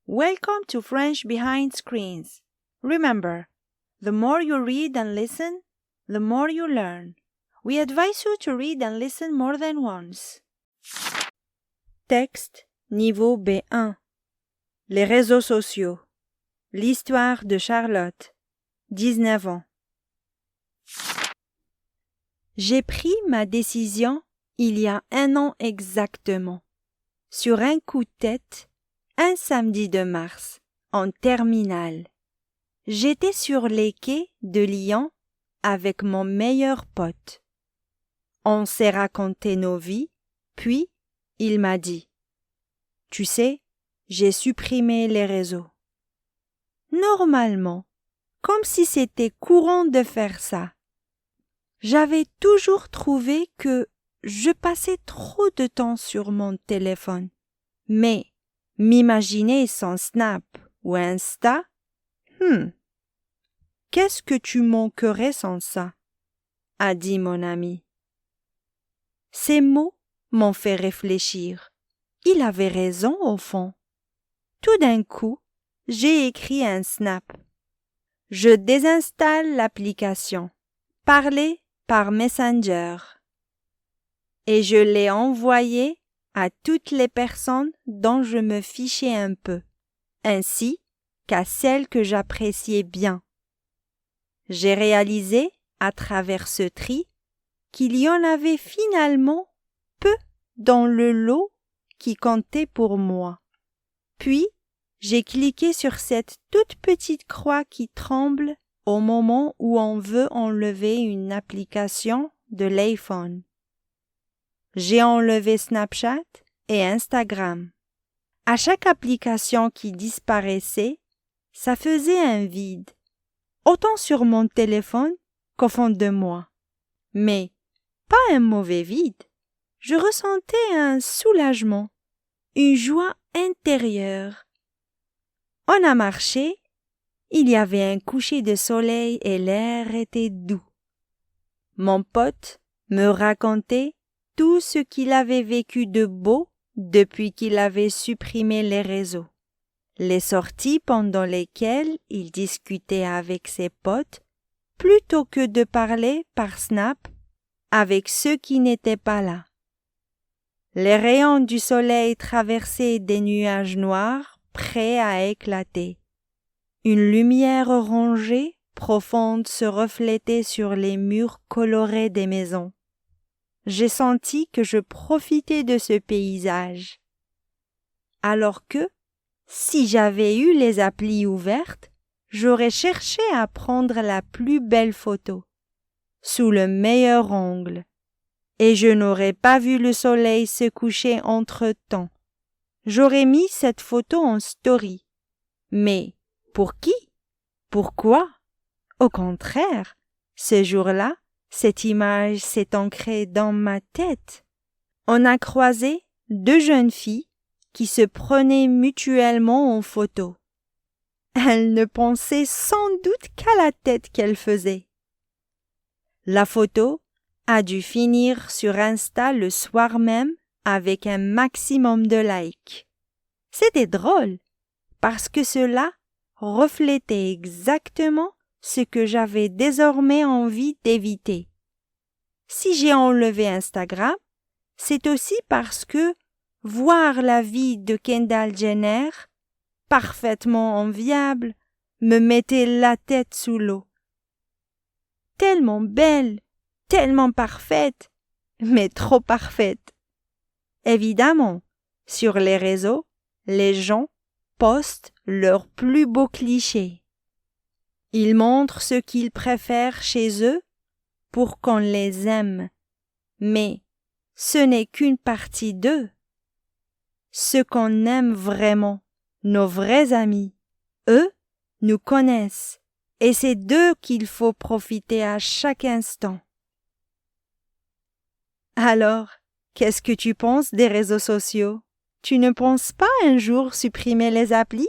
Welcome to French Behind Screens. Remember, the more you read and listen, the more you learn. We advise you to read and listen more than once. Texte niveau B1. Les réseaux sociaux. L'histoire de Charlotte, 19 ans. J'ai pris ma décision il y a 1 an exactement, sur un coup de tête, un samedi de mars, en terminale. J'étais sur les quais de Lyon avec mon meilleur pote. On s'est raconté nos vies, puis il m'a dit « Tu sais, j'ai supprimé les réseaux. » Normalement, comme si c'était courant de faire ça. J'avais toujours trouvé que je passais trop de temps sur mon téléphone. Mais m'imaginer sans Snap ou Insta, qu'est-ce que tu manquerais sans ça? A dit mon ami. Ces mots m'ont fait réfléchir. Il avait raison au fond. Tout d'un coup, j'ai écrit un Snap. Je désinstalle l'application. Parler par Messenger. Et je l'ai envoyé à toutes les personnes dont je me fichais un peu, ainsi qu'à celles que j'appréciais bien. J'ai réalisé, à travers ce tri, qu'il y en avait finalement peu dans le lot qui comptait pour moi. Puis, j'ai cliqué sur cette toute petite croix qui tremble au moment où on veut enlever une application de l'iPhone. J'ai enlevé Snapchat et Instagram. À chaque application qui disparaissait, ça faisait un vide, autant sur mon téléphone qu'au fond de moi. Mais pas un mauvais vide. Je ressentais un soulagement, une joie intérieure. On a marché, il y avait un coucher de soleil et l'air était doux. Mon pote me racontait tout ce qu'il avait vécu de beau depuis qu'il avait supprimé les réseaux. Les sorties pendant lesquelles il discutait avec ses potes plutôt que de parler par Snap avec ceux qui n'étaient pas là. Les rayons du soleil traversaient des nuages noirs prêts à éclater. Une lumière orangée profonde se reflétait sur les murs colorés des maisons. J'ai senti que je profitais de ce paysage. Alors que, si j'avais eu les applis ouvertes, j'aurais cherché à prendre la plus belle photo, sous le meilleur angle, et je n'aurais pas vu le soleil se coucher entre-temps. J'aurais mis cette photo en story. Mais pour qui? Pourquoi? Au contraire, ce jour-là, cette image s'est ancrée dans ma tête. On a croisé 2 jeunes filles qui se prenaient mutuellement en photo. Elles ne pensaient sans doute qu'à la tête qu'elles faisaient. La photo a dû finir sur Insta le soir même avec un maximum de likes. C'était drôle parce que cela reflétait exactement ce que j'avais désormais envie d'éviter. Si j'ai enlevé Instagram, c'est aussi parce que voir la vie de Kendall Jenner, parfaitement enviable, me mettait la tête sous l'eau. Tellement belle, tellement parfaite, mais trop parfaite. Évidemment, sur les réseaux, les gens postent leurs plus beaux clichés. Ils montrent ce qu'ils préfèrent chez eux pour qu'on les aime, mais ce n'est qu'une partie d'eux. Ce qu'on aime vraiment, nos vrais amis, eux, nous connaissent, et c'est d'eux qu'il faut profiter à chaque instant. Alors, qu'est-ce que tu penses des réseaux sociaux? Tu ne penses pas un jour supprimer les applis?